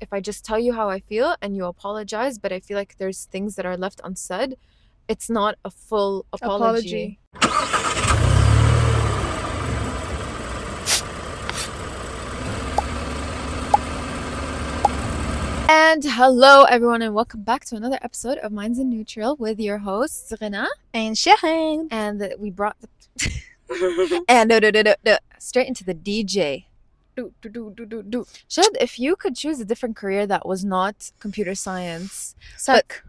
if I just tell you how I feel and you apologize, but I feel like there's things that are left unsaid, it's not a full apology. And hello everyone, and welcome back to another episode of Minds in Neutral with your hosts Ghena and Shahin. And we brought and straight into the DJ. Shad, if you could choose a different career that was not computer science, Psych.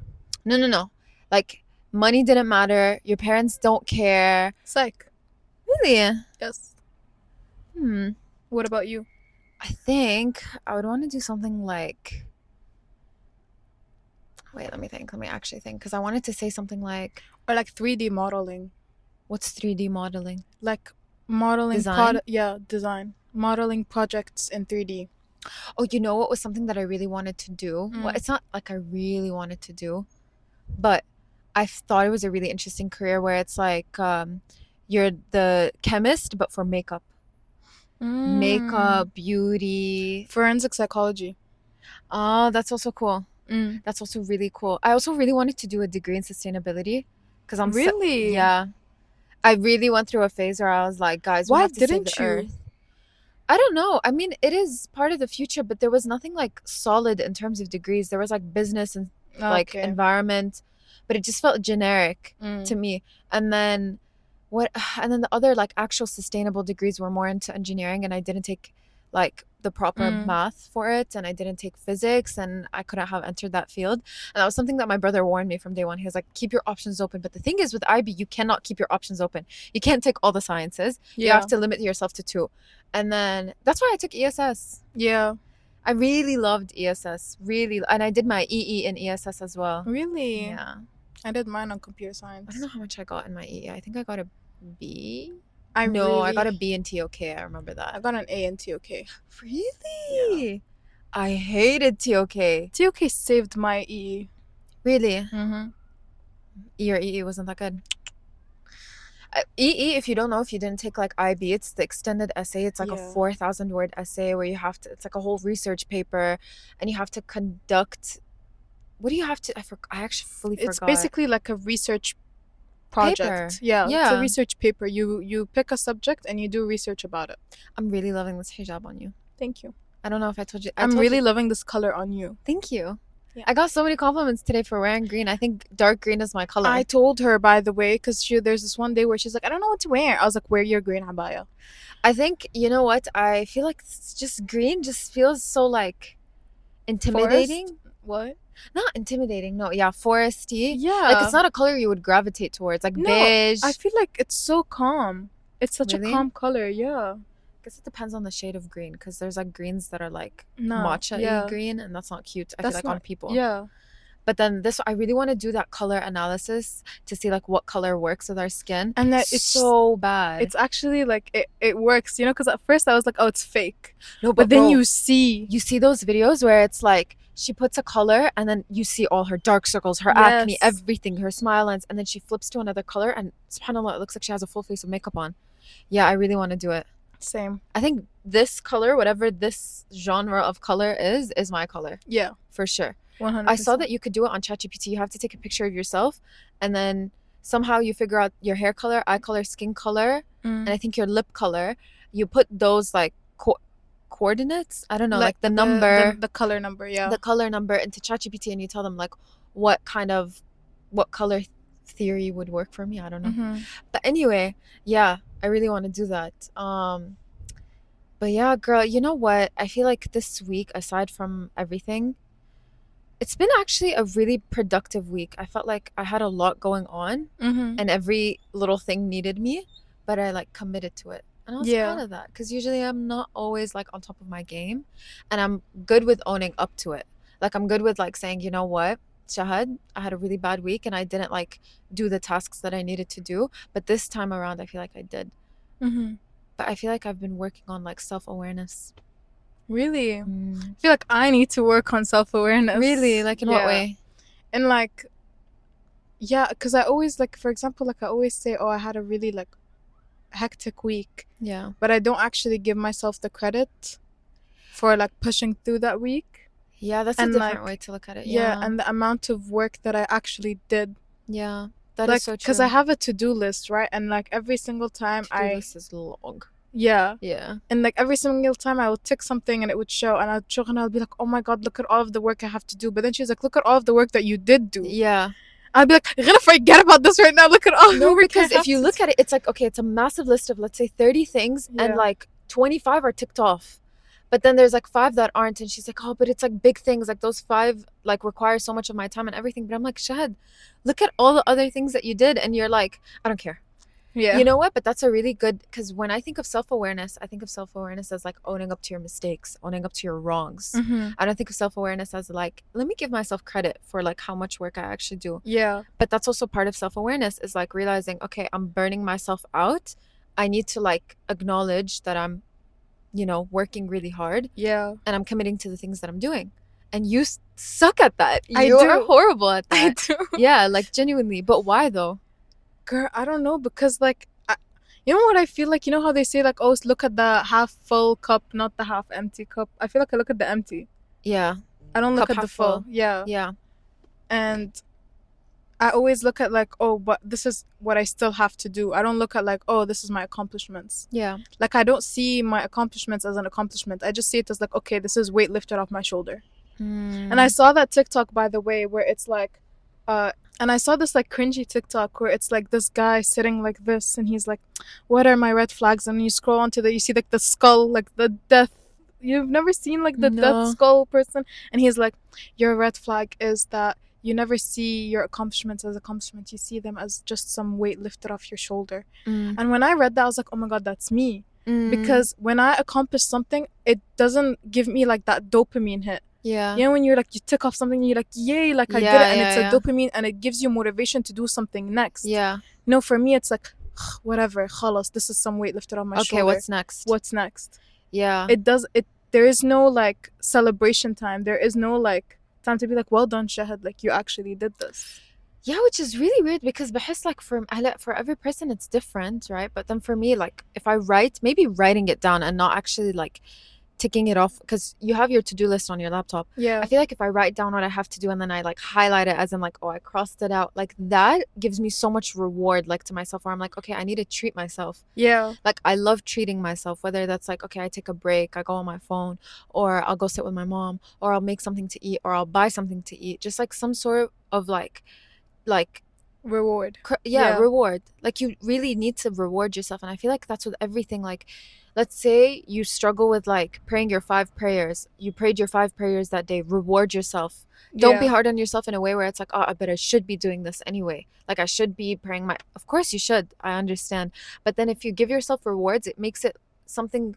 But no, like money didn't matter, your parents don't care. Psych. Really? Yes. Hmm. What about you? I think I would want to do something like. Wait, let me actually think, because I wanted to say something like. Or like 3D modeling. What's 3D modeling? Like modeling. Design? Design. Modeling projects in 3D. Oh, you know what was something that I really wanted to do? Well, it's not like I really wanted to do, but I thought it was a really interesting career where it's like you're the chemist, but for makeup. Makeup, beauty. Forensic psychology. Oh, that's also cool. That's also really cool. I also really wanted to do a degree in sustainability because I'm really yeah. I really went through a phase where I was like, guys, we have to save the earth. I don't know. I mean, it is part of the future, but there was nothing like solid in terms of degrees. There was like business and like environment, but it just felt generic to me. And then the other like actual sustainable degrees were more into engineering, and I didn't take like the proper math for it, and I didn't take physics, and I couldn't have entered that field. And that was something that my brother warned me from day one. He was like, keep your options open. But the thing is with IB, you cannot keep your options open. You can't take all the sciences. You have to limit yourself to 2. And then that's why I took ESS. Yeah. I really loved ESS. Really. And I did my EE in ESS as well. Really? Yeah. I did mine on computer science. I don't know how much I got in my EE. I think I got a B. I got a B in TOK. I remember that. I got an A in TOK. Really? Yeah. I hated TOK. TOK saved my EE. Really? Your EE wasn't that good. EE, if you don't know, if you didn't take like IB, it's the extended essay. It's like a 4,000 word essay where you have to, it's like a whole research paper, and you have to conduct, what do you have to, I actually fully forgot. It's basically like a research project. Paper. Yeah, it's a research paper. You pick a subject and you do research about it. I'm really loving this hijab on you. Thank you. I don't know if I told you. I'm really loving this color on you. Thank you. Yeah. I got so many compliments today for wearing green. I think dark green is my color. I told her, by the way, because there's this one day where she's like, I don't know what to wear. I was like, wear your green abaya. I think, you know what? I feel like it's just green just feels so like intimidating. Forest? What? Not intimidating, no. Yeah, foresty. Yeah. Like, it's not a color you would gravitate towards. Like, beige. I feel like it's so calm. It's such a calm color, yeah. I guess it depends on the shade of green, because there's like greens that are like matcha-y green, and that's not cute. I feel like on people. Yeah. But then I really want to do that color analysis to see like what color works with our skin. And that it's so bad. It's actually like it works, you know, because at first I was like, oh, it's fake. No, but then you see those videos where it's like she puts a color and then you see all her dark circles, her acne, everything, her smile lines, and then she flips to another color and subhanAllah, it looks like she has a full face of makeup on. Yeah, I really want to do it. Same. I think this color, whatever this genre of color is my color. Yeah. For sure. 100%. I saw that you could do it on ChatGPT. You have to take a picture of yourself, and then somehow you figure out your hair color, eye color, skin color, and I think your lip color. You put those like coordinates. I don't know, like the number, the color number, the color number into ChatGPT, and you tell them like what color theory would work for me. I don't know. But anyway, yeah, I really want to do that. But yeah, girl, you know what? I feel like this week, aside from everything, it's been actually a really productive week. I felt like I had a lot going on, and every little thing needed me, but I like committed to it. And I was proud of that, because usually I'm not always like on top of my game, and I'm good with owning up to it. Like, I'm good with like saying, you know what, Shahad, I had a really bad week and I didn't like do the tasks that I needed to do, but this time around I feel like I did. But I feel like I've been working on like self-awareness. Really? I feel like I need to work on self-awareness. Really? Like, in what way? And like, yeah, because I always like, for example, like I always say, oh, I had a really like hectic week. Yeah. But I don't actually give myself the credit for like pushing through that week. Yeah, that's a And different like, way to look at it. yeah, Yeah. and the amount of work that I actually did. Yeah. That is Like, so because I true. have a to-do list, right? And like every single time To-do list is long. yeah. Yeah. And like every single time I would tick something and it would show, and I'd show, and I'll be like, oh my God, look at all of the work I have to do. But then she's like, look at all of the work that you did do. Yeah. I'd be like, I'm gonna forget about this right now. Look at all of the No, work I because if have you to do. look at it, it's like, okay, it's a massive list of, let's say, 30 things, and Yeah. like 25 are ticked off. But then there's like five that aren't. And she's like, oh, but it's like big things. Like those five like require so much of my time and everything. But I'm like, Shahad, look at all the other things that you did. And you're like, I don't care. Yeah. You know what? But that's a really good, because when I think of self-awareness, I think of self-awareness as like owning up to your mistakes, owning up to your wrongs. Mm-hmm. I don't think of self-awareness as like, let me give myself credit for like how much work I actually do. Yeah. But that's also part of self-awareness, is like realizing, okay, I'm burning myself out. I need to like acknowledge that I'm, working really hard. Yeah. And I'm committing to the things that I'm doing. And you suck at that. I You're do. horrible at I that. do. Yeah, like genuinely. But why though? Girl, I don't know, because like you know what I feel like? You know how they say like, oh, look at the half full cup, not the half empty cup. I feel like I look at the empty. Yeah. I don't look Cup at the half full. full. Yeah. Yeah. And I always look at like, oh, but this is what I still have to do. I don't look at like, oh, this is my accomplishments. Yeah. Like, I don't see my accomplishments as an accomplishment. I just see it as like, okay, this is weight lifted off my shoulder. And I saw that TikTok, by the way, where it's like, and I saw this like cringy TikTok where it's like this guy sitting like this, and he's like, what are my red flags? And you scroll onto you see like the skull, like the death. You've never seen like the death No. skull person? And he's like, your red flag is that you never see your accomplishments as accomplishments. You see them as just some weight lifted off your shoulder. And when I read that, I was like, oh my God, that's me. Because when I accomplish something, it doesn't give me like that dopamine hit. Yeah. You know, when you're like, you tick off something and you're like, yay, like I did it, and it's a dopamine, and it gives you motivation to do something next. Yeah. No, for me, it's like, whatever, khalas, this is some weight lifted on my shoulder. Okay, what's next? What's next? Yeah. There is no like celebration time. There is no like time to be like, well done, Shahad, like you actually did this. Yeah, which is really weird, because بحس like for every person it's different, right? But then for me, like if I maybe writing it down and not actually like ticking it off, because you have your to-do list on your laptop. Yeah. I feel like if I write down what I have to do and then I like highlight it as in like, oh, I crossed it out, like that gives me so much reward, like to myself, where I'm like, okay, I need to treat myself. Yeah. Like I love treating myself, whether that's like, okay, I take a break, I go on my phone, or I'll go sit with my mom, or I'll make something to eat, or I'll buy something to eat, just like some sort of like reward. Reward. Like you really need to reward yourself. And I feel like that's with everything. Like let's say you struggle with like praying your 5 prayers, you prayed your 5 prayers that day, reward yourself. Don't be hard on yourself in a way where it's like, oh, but I should be doing this anyway, like I should be praying of course you should, I understand, but then if you give yourself rewards, it makes it something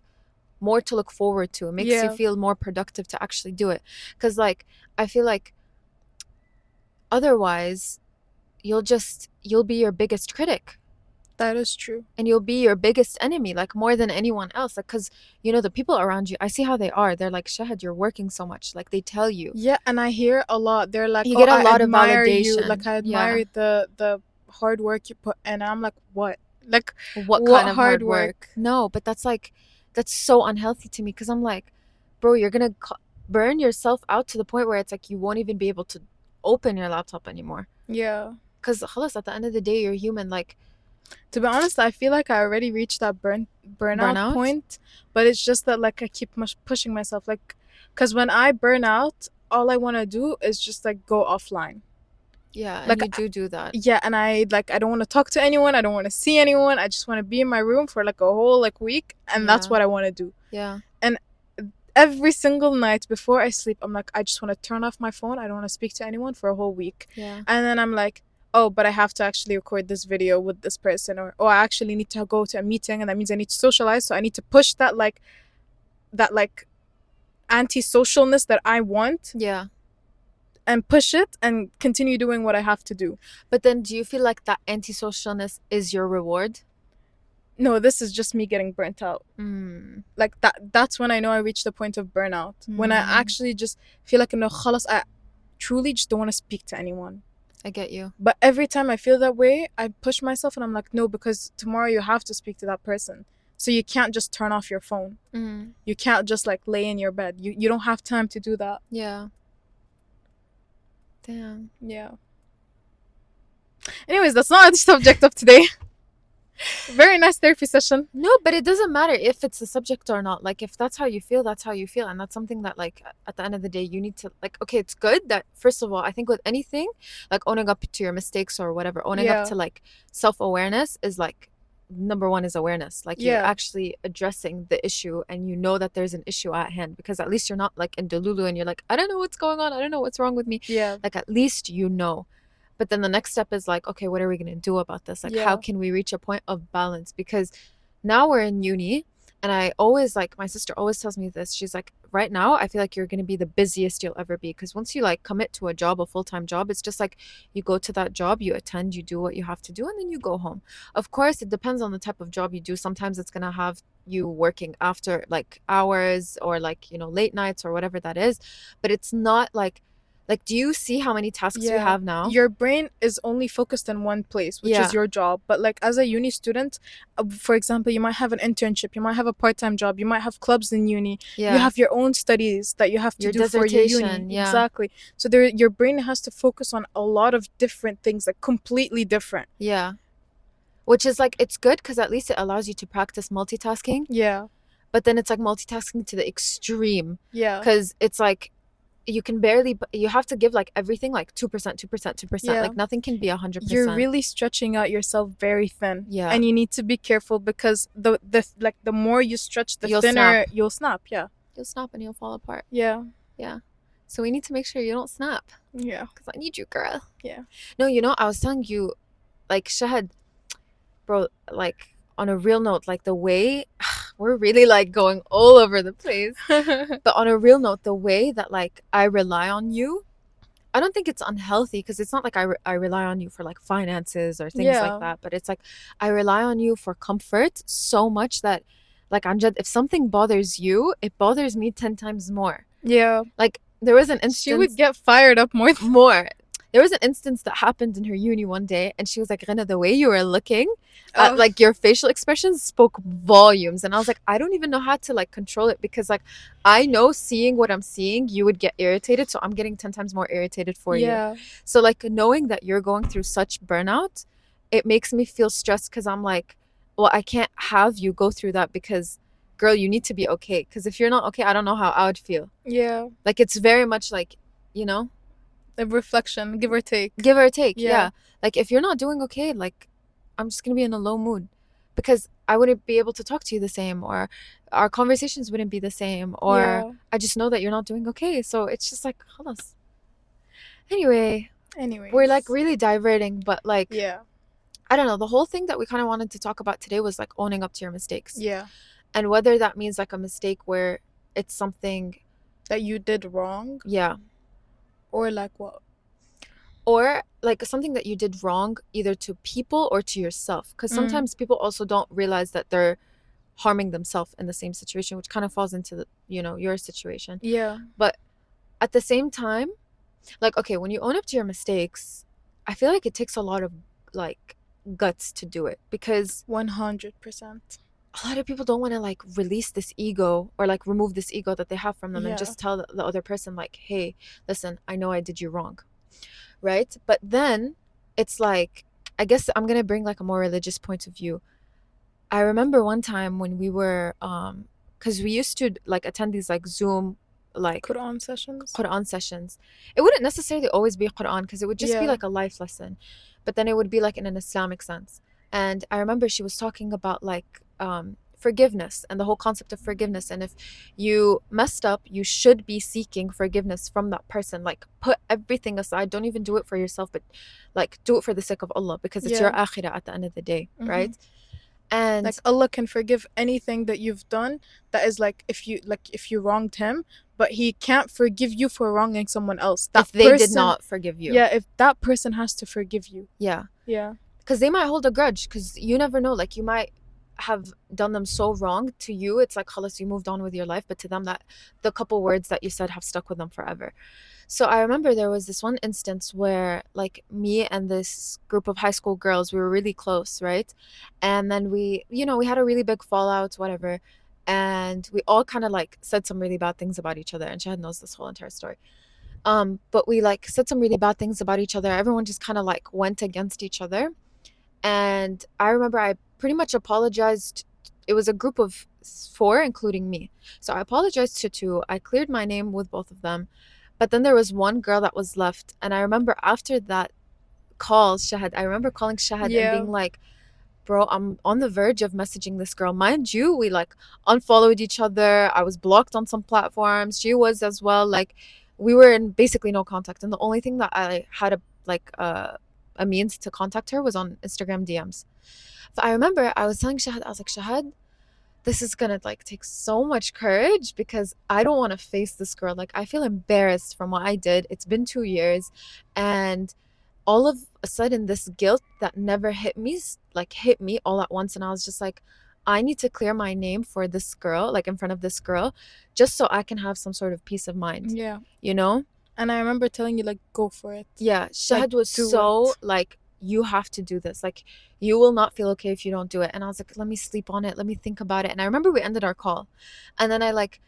more to look forward to. It makes you feel more productive to actually do it, because like I feel like otherwise you'll be your biggest critic. That is true. And you'll be your biggest enemy, like more than anyone else. Like, because the people around you, I see how they are. They're like, Shahad, you're working so much. Like they tell you. Yeah, and I hear a lot. They're like, you get a lot of validation. You. Like I admire the hard work you put, and I'm like, what? Like what kind of hard work? No, but that's so unhealthy to me, because I'm like, bro, you're gonna burn yourself out to the point where it's like you won't even be able to open your laptop anymore. Yeah. Because khalas, at the end of the day, you're human. Like, to be honest, I feel like I already reached that burnout point, but it's just that like I keep pushing myself, like, because when I burn out, all I want to do is just like go offline. Yeah, like and you do that. Yeah, and I don't want to talk to anyone. I don't want to see anyone. I just want to be in my room for like a whole like week, and that's what I want to do. Yeah. And every single night before I sleep, I'm like, I just want to turn off my phone. I don't want to speak to anyone for a whole week. Yeah. And then I'm like, oh, but I have to actually record this video with this person, or I actually need to go to a meeting, and that means I need to socialize, so I need to push that anti-socialness that I want. Yeah. And push it and continue doing what I have to do. But then do you feel like that anti-socialness is your reward? No, this is just me getting burnt out. Like that's when I know I reached the point of burnout. When I actually just feel like, no, khalas, I truly just don't want to speak to anyone. I get you. But every time I feel that way, I push myself, and I'm like, no, because tomorrow you have to speak to that person. So you can't just turn off your phone. You can't just like lay in your bed. You don't have time to do that. Yeah. Damn. Yeah. Anyways, that's not the subject of today. Very nice therapy session. No, but it doesn't matter if it's the subject or not. Like, if that's how you feel, that's how you feel. And that's something that, like, at the end of the day, you need to, like, okay, it's good that, first of all, I think with anything, like, owning up to your mistakes or whatever, owning up to, like, self-awareness is, like, number one is awareness. Like, you're actually addressing the issue and you know that there's an issue at hand, because at least you're not, like, in Delulu and you're like, I don't know what's going on. I don't know what's wrong with me. Yeah. Like, at least you know. But then the next step is like, okay, what are we going to do about this? Like, how can we reach a point of balance? Because now we're in uni, and I always, like, my sister always tells me this. She's like, right now, I feel like you're going to be the busiest you'll ever be. Because once you, like, commit to a job, a full-time job, it's just like you go to that job, you attend, you do what you have to do, and then you go home. Of course, it depends on the type of job you do. Sometimes it's going to have you working after, like, hours or, like, you know, late nights or whatever that is. But it's not like, do you see how many tasks we have now? Your brain is only focused in one place, which is your job. But like as a uni student, for example, you might have an internship, you might have a part-time job, you might have clubs in uni, you have your own studies that you have to do for your uni. Exactly. So your brain has to focus on a lot of different things, like completely different. Yeah. Which is like, it's good because at least it allows you to practice multitasking. Yeah. But then it's like multitasking to the extreme. Yeah. Because it's like, you can barely, you have to give like everything like 2%, 2%, 2%. Like nothing can be 100%. You're really stretching out yourself very thin. Yeah. And you need to be careful because the more you stretch, the thinner you'll snap. Yeah. You'll snap and you'll fall apart. Yeah. Yeah. So we need to make sure you don't snap. Yeah. Because I need you, girl. Yeah. No, you know, I was telling you, like, Shahad, bro, like, on a real note, like, the way we're really like going all over the place, but on a real note, the way that like I rely on you, I don't think it's unhealthy, because it's not like I rely on you for like finances or things like that, but it's like I rely on you for comfort so much that, like, Amjad, if something bothers you, it bothers me 10 times more. Yeah. Like, there was an instance, she would get fired up more. There was an instance that happened in her uni one day, and she was like, Ghena, the way you were looking, like, your facial expressions spoke volumes. And I was like, I don't even know how to like control it, because like I know seeing what I'm seeing, you would get irritated, so I'm getting 10 times more irritated for you. So like, knowing that you're going through such burnout, it makes me feel stressed, because I'm like, well, I can't have you go through that, because girl, you need to be okay. Because if you're not okay, I don't know how I would feel. Yeah. Like, it's very much like, you know, a reflection, give or take. Yeah. Like, if you're not doing okay, like, I'm just gonna be in a low mood, because I wouldn't be able to talk to you the same, or our conversations wouldn't be the same, or I just know that you're not doing okay. So it's just like, khalas. Anyway, we're like really diverting, but like, I don't know, the whole thing that we kind of wanted to talk about today was like owning up to your mistakes. And whether that means like a mistake where it's something that you did wrong. Or like what? Or like something that you did wrong, either to people or to yourself. Because sometimes people also don't realize that they're harming themselves in the same situation, which kind of falls into the, you know, your situation. But at the same time, like, okay, when you own up to your mistakes, I feel like it takes a lot of like guts to do it, because 100%. A lot of people don't want to like release this ego, or like remove this ego that they have from them, and just tell the other person like, hey, listen, I know I did you wrong, right? But then it's like, I guess I'm gonna bring like a more religious point of view. I remember one time when we were because we used to like attend these like Zoom like Quran sessions. It wouldn't necessarily always be Quran, because it would just be like a life lesson, but then it would be like in an Islamic sense. And I remember she was talking about like forgiveness and the whole concept of forgiveness, and if you messed up, you should be seeking forgiveness from that person. Like, put everything aside, don't even do it for yourself, but like do it for the sake of Allah, because it's your akhirah at the end of the day, right? And like, Allah can forgive anything that you've done, that is like if you wronged him, but he can't forgive you for wronging someone else. That if they did not forgive you, if that person has to forgive you, because they might hold a grudge, because you never know, like, you might have done them so wrong, to you it's like خلاص you moved on with your life, but to them that the couple words that you said have stuck with them forever. So I remember there was this one instance where like me and this group of high school girls, we were really close, right? And then we had a really big fallout, whatever. And we all kind of like said some really bad things about each other. And Shahad knows this whole entire story. But we like said some really bad things about each other. Everyone just kind of like went against each other. And I remember I pretty much apologized. It was a group of four, including me. So I apologized to two. I cleared my name with both of them. But then there was one girl that was left. And I remember after that call, Shahad, I remember calling Shahad and Yeah. being like, bro, I'm on the verge of messaging this girl. Mind you, we like unfollowed each other. I was blocked on some platforms. She was as well. Like we were in basically no contact. And the only thing that I had a means to contact her was on Instagram DMs. So I remember I was telling Shahad, I was like, Shahad, this is gonna like take so much courage because I don't want to face this girl. Like I feel embarrassed from what I did. It's been 2 years, and all of a sudden this guilt that never hit me like hit me all at once, and I was just like, I need to clear my name for this girl, like in front of this girl, just so I can have some sort of peace of mind. Yeah. You know? And I remember telling you like, go for it. Yeah, Like, Shahad was do so it. like, you have to do this. Like, you will not feel okay if you don't do it. And I was like, let me sleep on it. Let me think about it. And I remember we ended our call. And then I like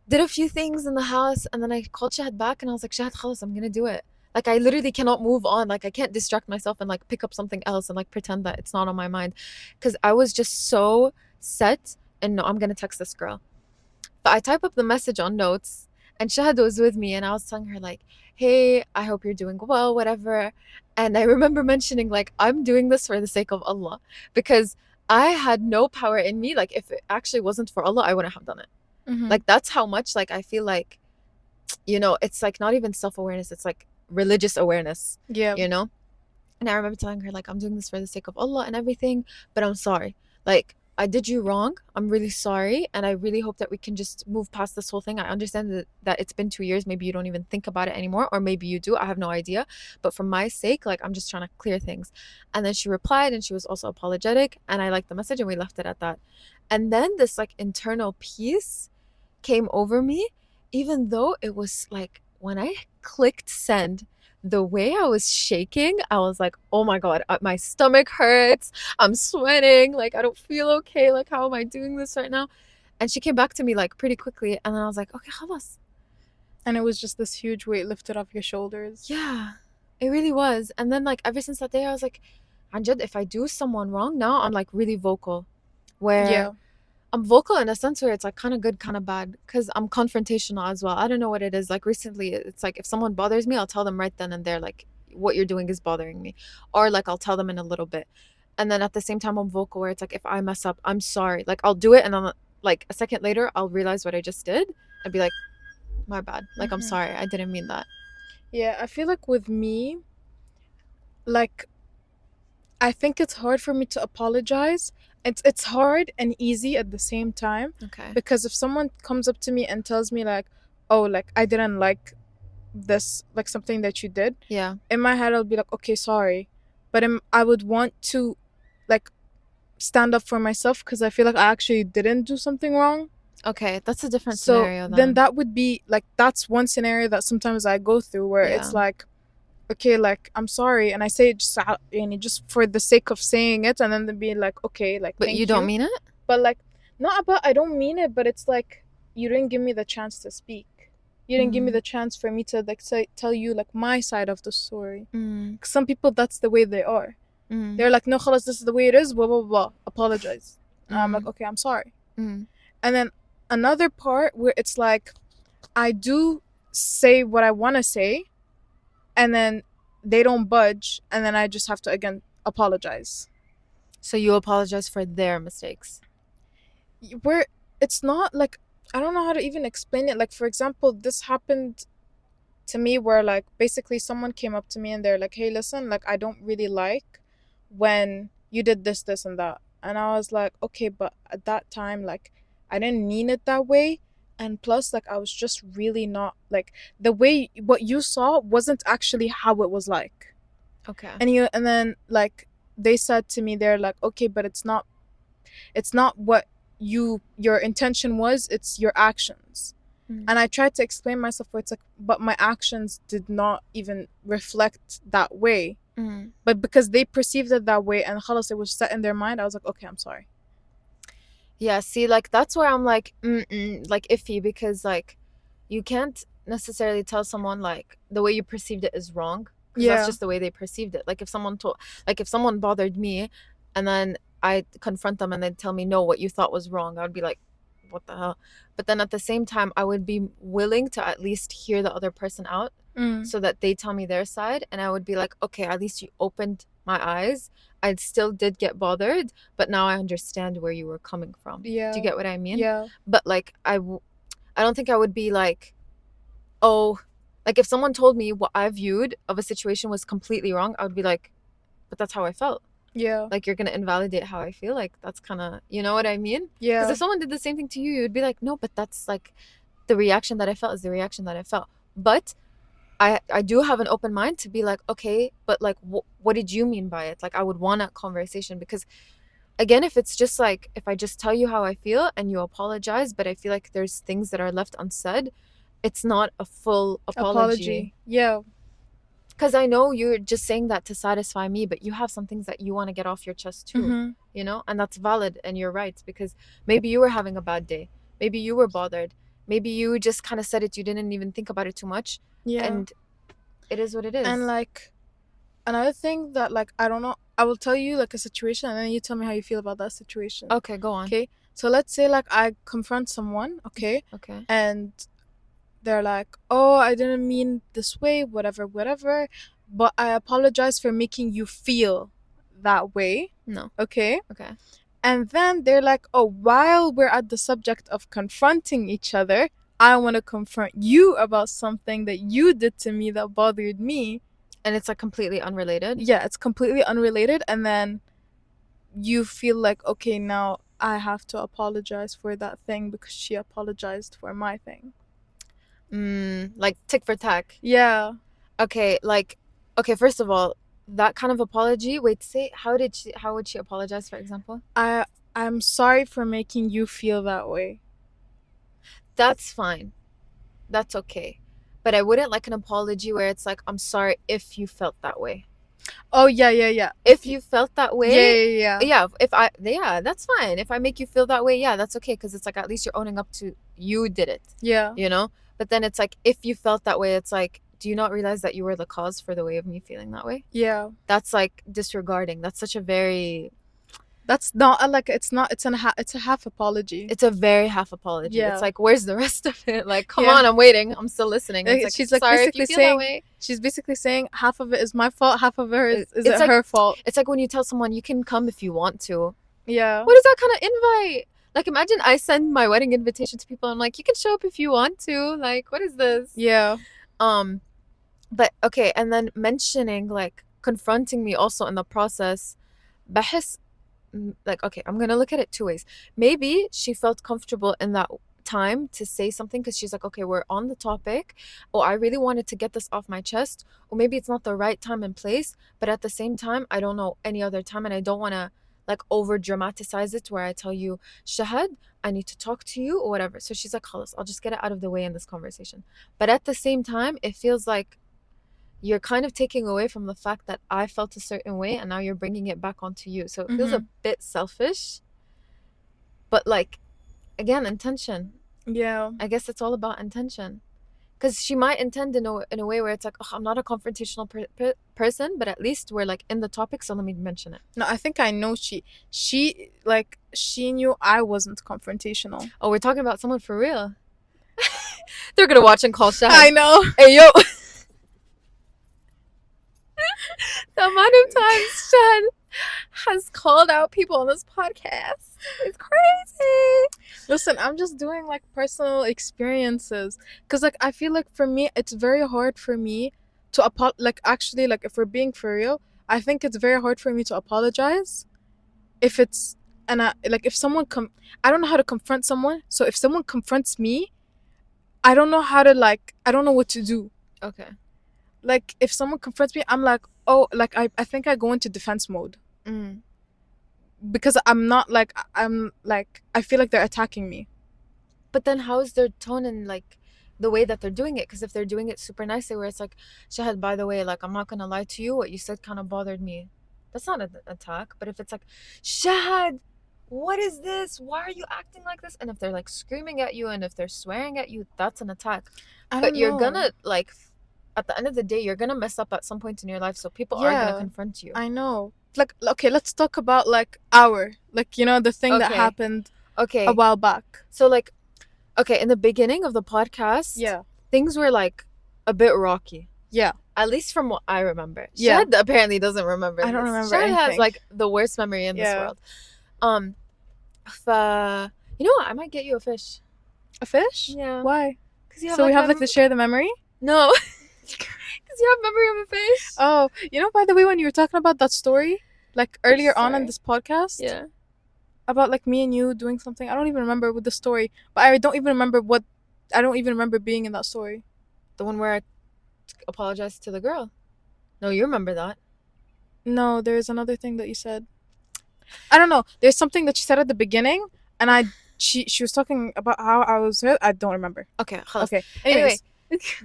did a few things in the house. And then I called Shahad back and I was like, Shahad, khalas, I'm going to do it. Like, I literally cannot move on. Like, I can't distract myself and like pick up something else and like pretend that it's not on my mind. Because I was just so set. And no, I'm going to text this girl. But I type up the message on notes, and Shahad was with me, and I was telling her like, "Hey, I hope you're doing well, whatever." And I remember mentioning like, "I'm doing this for the sake of Allah," because I had no power in me. Like, if it actually wasn't for Allah, I wouldn't have done it. Like that's how much like I feel like, it's like not even self-awareness. It's like religious awareness. Yeah. You know. And I remember telling her, like, I'm doing this for the sake of Allah and everything, but I'm sorry. Like, I did you wrong. I'm really sorry. And I really hope that we can just move past this whole thing. I understand that it's been 2 years. Maybe you don't even think about it anymore, or maybe you do. I have no idea. But for my sake, like, I'm just trying to clear things. And then she replied, and she was also apologetic. And I liked the message, and we left it at that. And then this, like, internal peace came over me, even though it was like when I clicked send, the way I was shaking, I was like, oh my God, my stomach hurts. I'm sweating. Like, I don't feel okay. Like, how am I doing this right now? And she came back to me like pretty quickly. And then I was like, okay, khalas. And it was just this huge weight lifted off your shoulders. Yeah, it really was. And then, like, ever since that day, I was like, Anjad, if I do someone wrong now, I'm like really vocal. Where Yeah. I'm vocal in a sense where it's like kind of good, kind of bad, because I'm confrontational as well. I don't know what it is. Like recently, it's like if someone bothers me, I'll tell them right then and there, like, what you're doing is bothering me. Or like I'll tell them in a little bit. And then at the same time, I'm vocal where it's like if I mess up, I'm sorry. Like I'll do it and then like a second later, I'll realize what I just did and be like, my bad. Like, I'm sorry. I didn't mean that. Yeah, I feel like with me, like, I think it's hard for me to apologize. It's hard and easy at the same time. Okay. Because if someone comes up to me and tells me like, oh, like I didn't like this, like something that you did. Yeah. In my head I'll be like, okay, sorry. But I would want to like stand up for myself because I feel like I actually didn't do something wrong. Okay, that's a different So scenario then then. that would be like, that's one scenario that sometimes I go through where it's Yeah. like, okay, like I'm sorry, and I say it just for the sake of saying it, and then they be like, okay, like But thank you don't mean it? but like, not about I don't mean it, but it's like you didn't give me the chance to speak. You didn't give me the chance for me to like tell you like my side of the story. Some people, that's the way they are. They're like, no, khalas, this is the way it is, blah blah blah, apologize. And I'm like, okay, I'm sorry. And then another part where it's like, I do say what I want to say, and then they don't budge, and then I just have to again apologize. So you apologize for their mistakes. Where it's not like, I don't know how to even explain it. Like, for example, this happened to me where like basically someone came up to me and they're like, hey, listen, like I don't really like when you did this, this and that. And I was like, okay, but at that time, like I didn't mean it that way. And plus, like I was just really not like, the way what you saw wasn't actually how it was like. Okay. And then like they said to me, they're like, okay, but it's not it's not what your intention was, it's your actions. And I tried to explain myself where it's like, but my actions did not even reflect that way. But because they perceived it that way and khalas, it was set in their mind, I was like, okay, I'm sorry. Yeah, see, like that's where I'm like, like iffy, because like you can't necessarily tell someone like the way you perceived it is wrong, because that's just the way they perceived it. Like if someone bothered me, and then I confront them and they tell me no, what you thought was wrong, I would be like, what the hell? But then at the same time, I would be willing to at least hear the other person out, so that they tell me their side, and I would be like, okay, at least you opened my eyes. I still did get bothered, but now I understand where you were coming from. Yeah. Do you get what I mean? Yeah. But like I don't think I would be like, oh, like if someone told me what I viewed of a situation was completely wrong, I would be like, but that's how I felt. Yeah. Like you're gonna invalidate how I feel. Like that's kind of, you know what I mean? Yeah. Because if someone did the same thing to you, you'd be like, no, but that's like the reaction that I felt is the reaction that I felt. But I do have an open mind to be like, okay, but like what did you mean by it? Like I would want a conversation, because again, if it's just like, if I just tell you how I feel and you apologize, but I feel like there's things that are left unsaid, it's not a full apology. Yeah. Because I know you're just saying that to satisfy me, but you have some things that you want to get off your chest too, you know? And that's valid and you're right, because maybe you were having a bad day. Maybe you were bothered. Maybe you just kind of said it, you didn't even think about it too much. Yeah. And it is what it is. And like another thing that, like, I don't know, I will tell you like a situation and then you tell me how you feel about that situation. Okay, go on. Okay. So let's say like I confront someone, okay? Okay. And they're like, oh, I didn't mean this way, whatever, but I apologize for making you feel that way. No. Okay? Okay. And then they're like, oh, while we're at the subject of confronting each other, I want to confront you about something that you did to me that bothered me. And it's like completely unrelated? Yeah, it's completely unrelated. And then you feel like, okay, now I have to apologize for that thing because she apologized for my thing. Like tick for tack. Yeah. Okay, like, okay, first of all, that kind of apology, wait, say, how would she apologize, for example? I'm sorry for making you feel that way. That's fine. That's okay. But I wouldn't like an apology where it's like, I'm sorry if you felt that way. Oh, yeah. If you felt that way, Yeah. Yeah, that's fine. If I make you feel that way, yeah, that's okay, because it's like at least you're owning up to you did it. Yeah. You know? But then it's like, if you felt that way, it's like, do you not realize that you were the cause for the way of me feeling that way? Yeah. That's like disregarding. That's such a very... That's not like, it's a half apology. It's a very half apology. Yeah. It's like, where's the rest of it? Like, come on, I'm waiting. I'm still listening. It's like, she's like sorry basically if you feel saying, that way. she's basically saying half of it is my fault, half of it is like, her fault. It's like when you tell someone you can come if you want to. Yeah. What is that kind of invite? Like, imagine I send my wedding invitation to people. I'm like, you can show up if you want to. Like, what is this? Yeah. But okay, and then mentioning, like, confronting me also in the process, بحس, like, okay, I'm gonna look at it two ways. Maybe she felt comfortable in that time to say something because she's like, okay, we're on the topic. Oh, I really wanted to get this off my chest. Or maybe it's not the right time and place, but at the same time, I don't know any other time, and I don't want to like over dramatize it where I tell you, Shahad, I need to talk to you or whatever. So she's like, khalas, I'll just get it out of the way in this conversation. But at the same time, it feels like you're kind of taking away from the fact that I felt a certain way and now you're bringing it back onto you. So it feels a bit selfish. But like, again, intention. Yeah. I guess it's all about intention. Because she might intend in a way where it's like, oh, I'm not a confrontational person, but at least we're like in the topic, so let me mention it. No, I think I know she knew I wasn't confrontational. Oh, we're talking about someone for real. They're gonna watch and call Shahad. I know. Hey, yo. The amount of times Shahad has called out people on this podcast. It's crazy. Listen, I'm just doing like personal experiences, because like I feel like for me it's very hard for me to actually, like, if we're being for real, I think it's very hard for me to apologize if it's if someone I don't know how to confront someone. So if someone confronts me, I don't know how to I don't know what to do. Okay. Like if someone confronts me, I'm like, oh, like I think I go into defense mode. because I'm not like, I'm like, I feel like they're attacking me. But then how is their tone and like the way that they're doing it? Because if they're doing it super nicely, where it's like, Shahad, by the way, like I'm not gonna lie to you, what you said kind of bothered me. That's not an attack. But if it's like, Shahad, what is this? Why are you acting like this? And if they're like screaming at you and if they're swearing at you, that's an attack. But you're gonna like, at the end of the day, you're gonna mess up at some point in your life, so people are gonna confront you. I know. Like, okay, let's talk about like the thing that happened a while back. So like, okay, in the beginning of the podcast, things were like a bit rocky. Yeah. At least from what I remember. Yeah. Shahad apparently doesn't remember. I don't remember Shahad anything. has like the worst memory in this world. You know what? I might get you a fish. A fish? Yeah. Why? So we have like to share the memory? No. Because you have memory of a fish. Oh, by the way, when you were talking about that story, like earlier on in this podcast, about like me and you doing something, I don't even remember with the story, but I don't even remember being in that story. The one where I apologized to the girl. No, you remember that. No, there's another thing that you said. I don't know. There's something that she said at the beginning, and she was talking about how I was hurt. I don't remember. Okay. Anyway,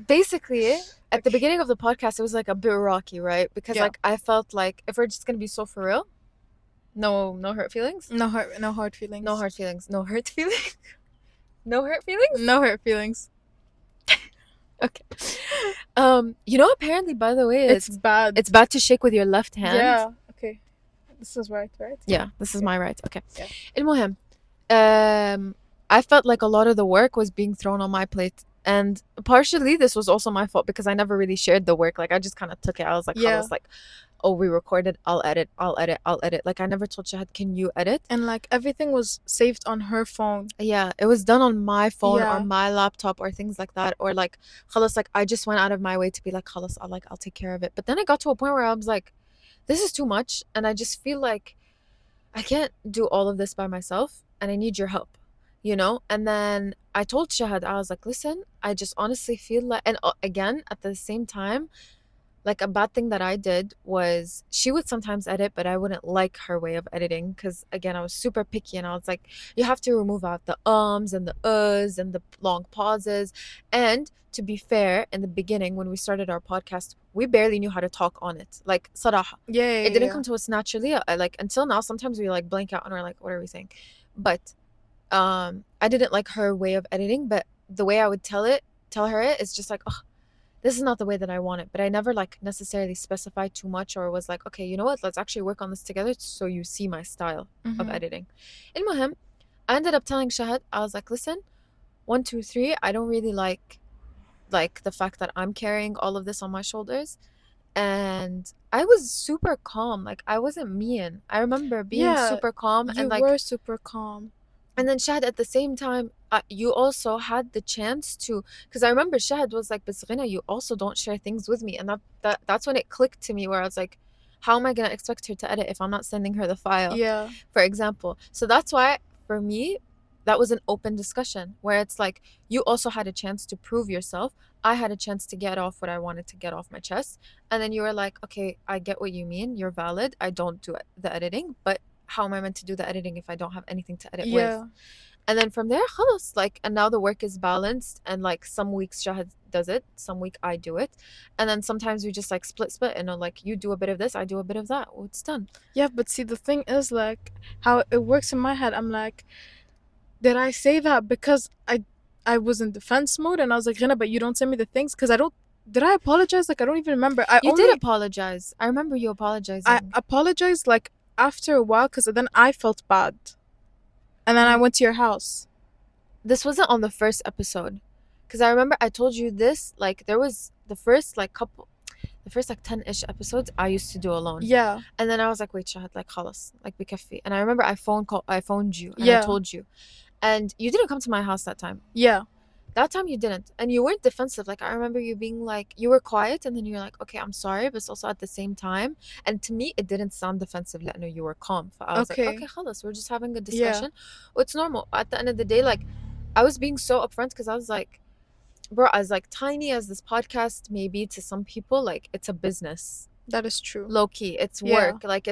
basically, at the beginning of the podcast, it was like a bit rocky, right? Because like I felt like if we're just gonna be so for real, no hurt feelings. No hard feelings. No hard feelings. No hurt feelings. No hurt feelings. No hurt feelings. Okay. Apparently, by the way, it's bad. It's bad to shake with your left hand. Yeah. Okay. This is right? Yeah, this is my right. Okay. Yeah. المهم, I felt like a lot of the work was being thrown on my plate, and partially this was also my fault because I never really shared the work. Like I just kind of took it. I was like, I was like, oh, we recorded. I'll edit. Like I never told Shahad, can you edit? And like everything was saved on her phone. Yeah, it was done on my phone or my laptop or things like that. Or like, khalas, like I just went out of my way to be like, khalas, I'll take care of it. But then it got to a point where I was like, this is too much, and I just feel like I can't do all of this by myself, and I need your help, And then I told Shahad, I was like, listen, I just honestly feel like, and again, at the same time, like a bad thing that I did was she would sometimes edit, but I wouldn't like her way of editing because, again, I was super picky and I was like, you have to remove out the ums and the uhs and the long pauses. And to be fair, in the beginning, when we started our podcast, we barely knew how to talk on it. Like, saraha. It didn't come to us naturally. Like, until now, sometimes we like blank out and we're like, what are we saying? But I didn't like her way of editing, but the way I would tell her it is just like, oh, this is not the way that I want it. But I never like necessarily specified too much or was like, okay, you know what, let's actually work on this together so you see my style of editing. المهم, I ended up telling Shahad, I was like, listen, 1, 2, 3, I don't really like the fact that I'm carrying all of this on my shoulders. And I was super calm. Like I wasn't mean. I remember being super calm. You were super calm. And then Shahad, at the same time, you also had the chance to, because I remember Shahad was like, but Ghena, you also don't share things with me. And that's when it clicked to me where I was like, how am I going to expect her to edit if I'm not sending her the file? Yeah. For example. So that's why, for me, that was an open discussion where it's like, you also had a chance to prove yourself. I had a chance to get off what I wanted to get off my chest. And then you were like, okay, I get what you mean. You're valid. I don't do the editing, but how am I meant to do the editing if I don't have anything to edit with? And then from there, khalas, like, and now the work is balanced, and like some weeks Shahad does it, some week I do it, and then sometimes we just like split, and like you do a bit of this, I do a bit of that. Oh, it's done. Yeah, but see, the thing is, like, how it works in my head, I'm like, did I say that because I was in defense mode and I was like, Ghena, but you don't send me the things because did I apologize? Like, I don't even remember. You did apologize. I remember you apologizing. I apologized like after a while because then I felt bad. And then I went to your house. This wasn't on the first episode. Because I remember I told you this, like, there was the first, like, 10-ish episodes I used to do alone. Yeah. And then I was like, wait, Shahad, like, khalas, like, bikaffi. And I remember I phoned you. And I told you. And you didn't come to my house that time. Yeah. That time you didn't. And you weren't defensive. Like, I remember you being like, you were quiet and then you're like, okay, I'm sorry. But also at the same time. And to me, it didn't sound defensive. No, you were calm. I was like, okay, khalas, we're just having a discussion. Well, it's normal. At the end of the day, like, I was being so upfront because I was like, bro, as like tiny as this podcast may be to some people, like, it's a business. That is true. Low key. It's work. Like,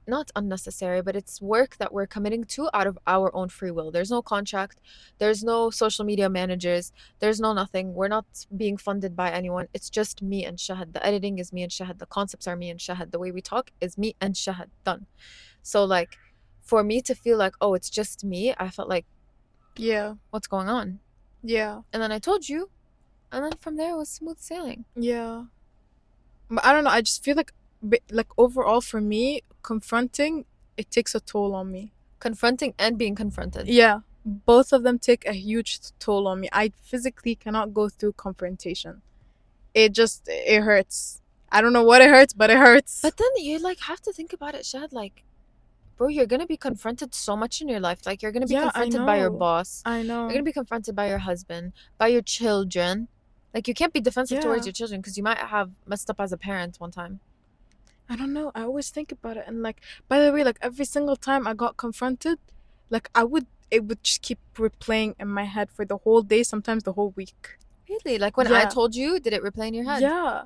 not unnecessary, but it's work that we're committing to out of our own free will. There's no contract, there's no social media managers, there's no nothing. We're not being funded by anyone. It's just me and Shahad. The editing is me and Shahad. The concepts are me and Shahad. The way we talk is me and Shahad. Done. So like for me to feel like, oh, it's just me, I felt like, Yeah. what's going on? Yeah. And then I told you, and then from there it was smooth sailing. Yeah. But I don't know, I just feel like overall for me, confronting, it takes a toll on me. Confronting and being confronted. Yeah. Both of them take a huge toll on me. I physically cannot go through confrontation. It hurts. I don't know what it hurts, but it hurts. But then you like have to think about it, Shad, like, bro, you're gonna be confronted so much in your life. Like you're gonna be confronted by your boss. I know. You're gonna be confronted by your husband, by your children. Like you can't be defensive towards your children because you might have messed up as a parent one time. I don't know. I always think about it, and like, by the way, like every single time I got confronted, like it would just keep replaying in my head for the whole day, sometimes the whole week. Really? Like when I told you, did it replay in your head? Yeah.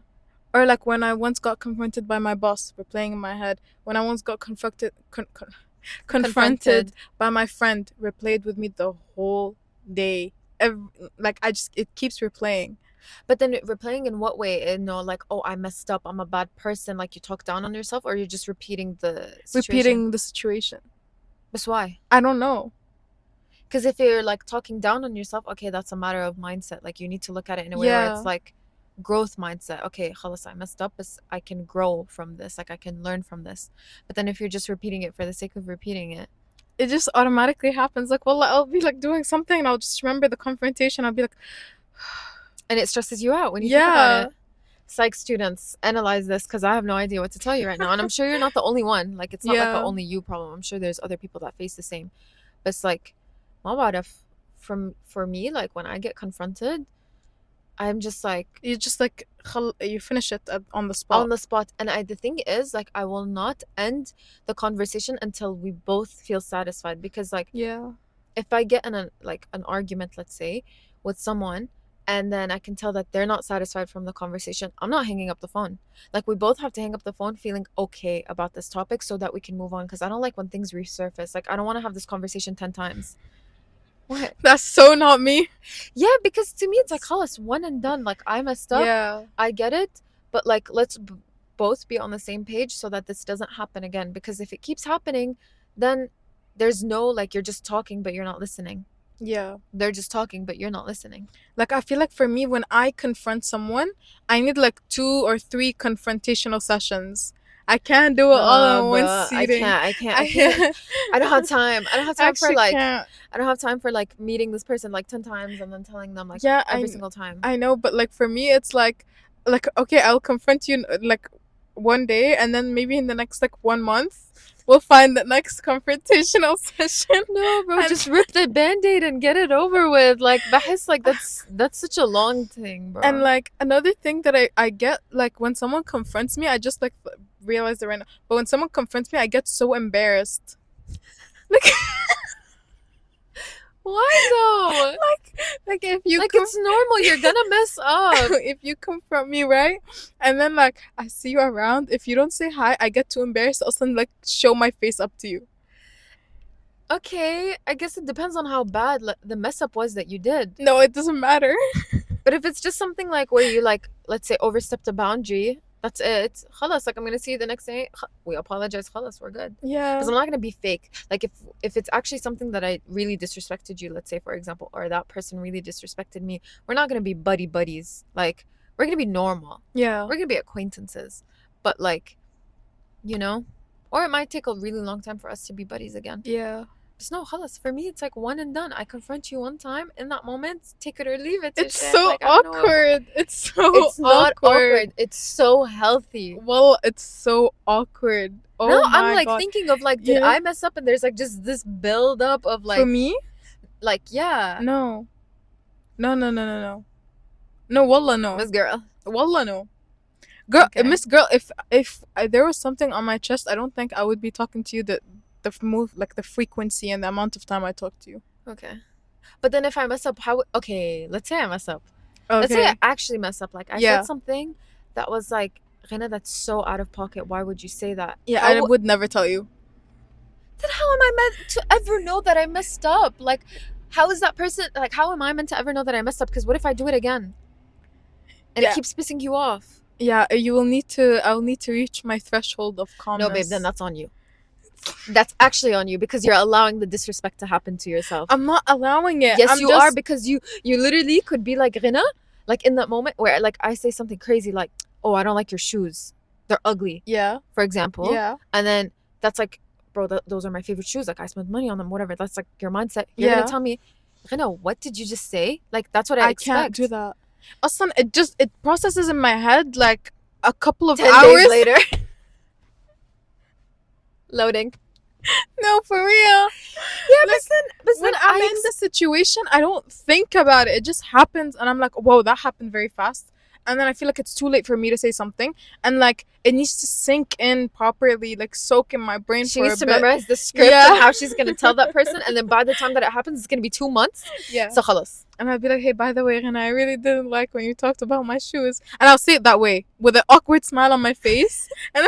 Or like when I once got confronted by my boss, replaying in my head. When I once got confronted by my friend, replayed with me the whole day. It keeps replaying. But then replaying in what way? You know, like, oh, I messed up, I'm a bad person, like you talk down on yourself, or you're just repeating the situation? Repeating the situation. But why? I don't know. Because if you're like talking down on yourself, okay, that's a matter of mindset. Like you need to look at it in a way where it's like growth mindset. Okay, khalas, I messed up, but I can grow from this. Like I can learn from this. But then if you're just repeating it for the sake of repeating it, it just automatically happens. Like, well, I'll be like doing something and I'll just remember the confrontation. I'll be like, and it stresses you out when you think about it. Psych students, analyze this because I have no idea what to tell you right now. And I'm sure you're not the only one. Like it's not like a only you problem. I'm sure there's other people that face the same. But it's like, for me, like when I get confronted, I'm just like, you finish it on the spot. And the thing is, like, I will not end the conversation until we both feel satisfied, because like, if I get in an argument, let's say, with someone, and then I can tell that they're not satisfied from the conversation, I'm not hanging up the phone. Like we both have to hang up the phone feeling okay about this topic so that we can move on, because I don't like when things resurface. Like I don't want to have this conversation 10 times. What? That's so not me. Yeah, because to me it's like, khalas, one and done. Like I messed up. Yeah. I get it, but like let's both be on the same page so that this doesn't happen again. Because if it keeps happening, then there's no, like, you're just talking but you're not listening. Yeah. They're just talking but you're not listening. Like I feel like for me, when I confront someone, I need like 2 or 3 confrontational sessions. I can't do it all in one sitting. I can't. I don't have time. I don't have time I don't have time for like meeting this person like 10 times and then telling them like every single time. I know, but like for me it's like okay, I'll confront you like one day, and then maybe in the next like 1 month we'll find the next confrontational session. No, bro, just rip the band-aid and get it over with. Like bahis, like that's such a long thing, bro. And like another thing that I get, like when someone confronts me, I just like realize it right now, but when someone confronts me, I get so embarrassed. Like why though? Like if you it's normal, you're gonna mess up. If you confront me, right, and then like I see you around, if you don't say hi, I get too embarrassed to also like show my face up to you. Okay, I guess it depends on how bad the mess up was that you did. No, it doesn't matter. But if it's just something like where you like, let's say, overstepped a boundary, that's it. Khalas, like I'm gonna see you the next day. We apologize. Khalas, we're good. Yeah. Because I'm not gonna be fake. Like if it's actually something that I really disrespected you, let's say for example, or that person really disrespected me, we're not gonna be buddies. Like we're gonna be normal. Yeah. We're gonna be acquaintances. But like, you know, or it might take a really long time for us to be buddies again. Yeah. But no, khalas, for me it's like one and done. I confront you one time, in that moment, take it or leave it. It's so like, awkward. It's not awkward. It's so healthy. Well, it's so awkward. Oh no, my I'm like God. thinking of like, did I mess up? And there's like just this build up of like. For me? Like, yeah. No. No, wallah no. Miss Girl. Wallah no. Girl, okay. Miss Girl, if there was something on my chest, I don't think I would be talking to you the frequency and the amount of time I talk to you. Okay. But then if I mess up, okay, let's say I mess up. Okay. Let's say I actually mess up. Like I said something that was like, Ghena, that's so out of pocket. Why would you say that? Yeah, I would never tell you. Then how am I meant to ever know that I messed up? Like, how is that person, like, how am I meant to ever know that I messed up? Because what if I do it again? And it keeps pissing you off. Yeah, I'll need to reach my threshold of calmness. No, babe, then that's on you. That's actually on you because you're allowing the disrespect to happen to yourself. I'm not allowing it. Yes, you are, because you literally could be like Ghena, like in that moment where like I say something crazy like, oh, I don't like your shoes. They're ugly. Yeah. For example. Yeah. And then that's like, bro, those are my favorite shoes. Like I spent money on them, whatever. That's like your mindset. You're going to tell me, Ghena, what did you just say? Like that's what I expect. I can't do that. Also, it processes in my head like a couple of 10 hours days later. Loading. No, for real. Yeah, like, but when I'm in the situation, I don't think about it. It just happens, and I'm like, whoa, that happened very fast. And then I feel like it's too late for me to say something, and like it needs to sink in properly, like soak in my brain. She needs to memorize the script and how she's gonna tell that person, and then by the time that it happens, it's gonna be 2 months. Yeah. So khalas. And I'd be like, hey, by the way, Ghena, I really didn't like when you talked about my shoes, and I'll say it that way with an awkward smile on my face, and.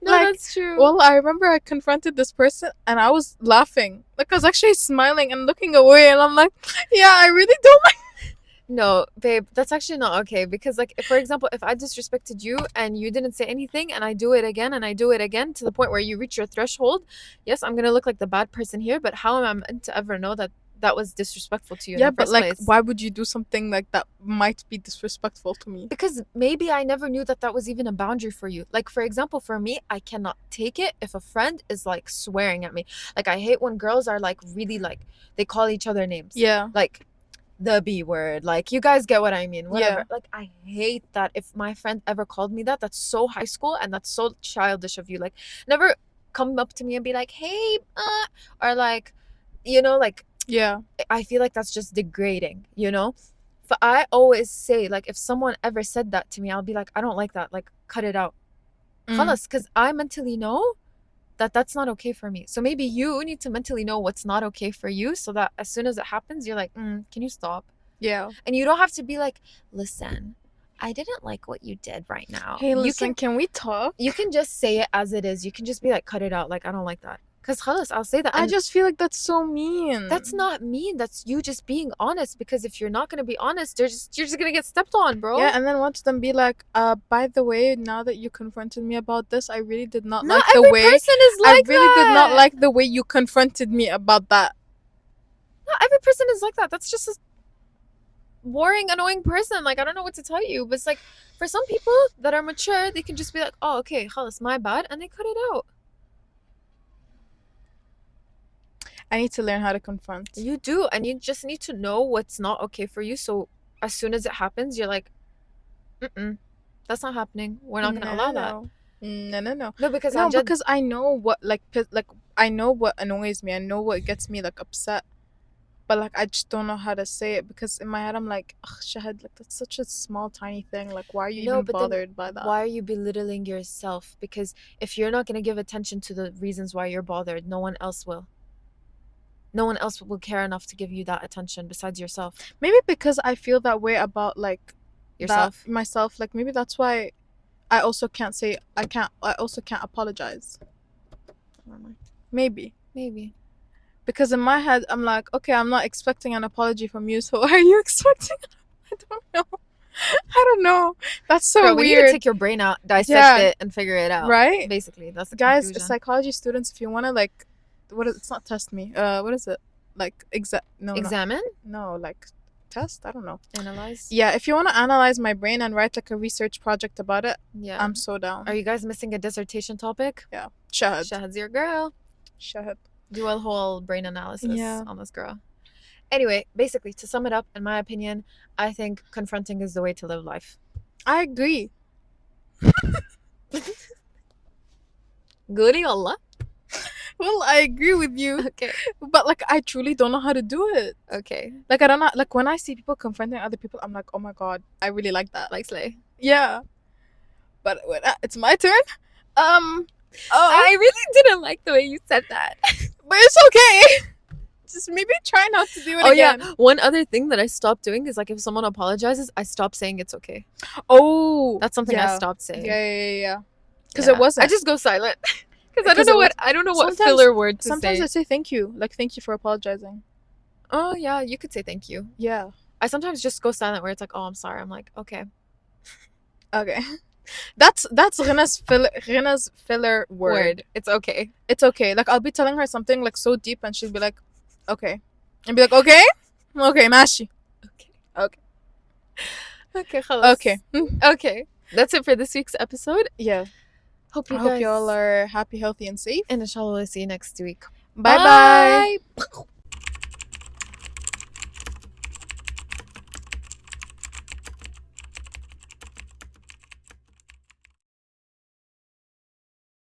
No, like, that's true. Well, I remember I confronted this person and I was laughing. Like I was actually smiling and looking away, and I'm like, yeah, I really don't like. No, babe, that's actually not okay, because like, for example, if I disrespected you and you didn't say anything and I do it again and I do it again to the point where you reach your threshold, yes, I'm gonna look like the bad person here, but how am I meant to ever know that that was disrespectful to you? Yeah, in the but first like, place? why would you do something like that might be disrespectful to me? Because maybe I never knew that that was even a boundary for you. Like, for example, for me, I cannot take it if a friend is like swearing at me. Like, I hate when girls are like really like, they call each other names. Yeah. Like the B word. Like, you guys get what I mean. Whatever. Yeah. Like, I hate that. If my friend ever called me that, that's so high school and that's so childish of you. Like, never come up to me and be like, hey, or like, you know, like, yeah, I feel like that's just degrading, you know? But I always say, like, if someone ever said that to me, I'll be like, I don't like that. Like, cut it out. Khalas, because I mentally know that that's not okay for me. So maybe you need to mentally know what's not okay for you, so that as soon as it happens, you're like, can you stop? Yeah. And you don't have to be like, listen, I didn't like what you did right now. Hey, listen, can we talk? You can just say it as it is. You can just be like, cut it out. Like, I don't like that. Because khalas, I'll say that. I just feel like that's so mean. That's not mean. That's you just being honest. Because if you're not going to be honest, you're just going to get stepped on, bro. Yeah, and then watch them be like, by the way, now that you confronted me about this, I really did not like the way... person is like I really did not like the way you confronted me about that. Not every person is like that. That's just a boring, annoying person. Like, I don't know what to tell you. But it's like, for some people that are mature, they can just be like, oh, okay, khalas, my bad. And they cut it out. I need to learn how to confront. You do, and you just need to know what's not okay for you. So as soon as it happens, you're like, that's not happening. We're not gonna allow that. No. No, because I know what I know what annoys me. I know what gets me like upset, but like I just don't know how to say it, because in my head I'm like, ugh, Shahad, like that's such a small tiny thing. Like, why are you even bothered by that? Why are you belittling yourself? Because if you're not gonna give attention to the reasons why you're bothered, no one else will. No one else will care enough to give you that attention besides yourself. Maybe because I feel that way about like yourself, myself. Like maybe that's why I also can't say I also can't apologize. Maybe. Because in my head I'm like, okay, I'm not expecting an apology from you, so are you expecting? I don't know. That's so weird. We need to take your brain out, dissect it, and figure it out. Right? Basically, that's the guys. Conclusion. Psychology students, if you want to like, it's not test me. What is it? Like examine? No, like test. I don't know. Analyze. Yeah, if you want to analyze my brain and write like a research project about it, yeah, I'm so down. Are you guys missing a dissertation topic? Yeah, Shahad's your girl. Shahad. Do a whole brain analysis on this girl. Anyway, basically, to sum it up, in my opinion, I think confronting is the way to live life. I agree. Goody Allah. Well, I agree with you. Okay. But like, I truly don't know how to do it. Okay. Like, I don't know. Like, when I see people confronting other people, I'm like, oh my god, I really like that. Like slay. Yeah. But when it's my turn, I really didn't like the way you said that. But it's okay. Just maybe try not to do it again. Yeah, one other thing that I stopped doing is like if someone apologizes, I stop saying it's okay. Oh, that's something I stopped saying. Yeah. Because it wasn't. I just go silent. Because I don't know what filler word to sometimes say. I say thank you, like thank you for apologizing. Oh yeah, you could say thank you. Yeah. I sometimes just go silent where it's like, oh, I'm sorry. I'm like, okay. Okay. That's Ghena's filler word. It's okay. It's okay. Like I'll be telling her something like so deep, and she'll be like, okay, and be like, okay, ماشي. Okay. Okay. Okay. That's it for this week's episode. Yeah. Hope you all are happy, healthy, and safe. And inshallah, we'll see you next week. Bye.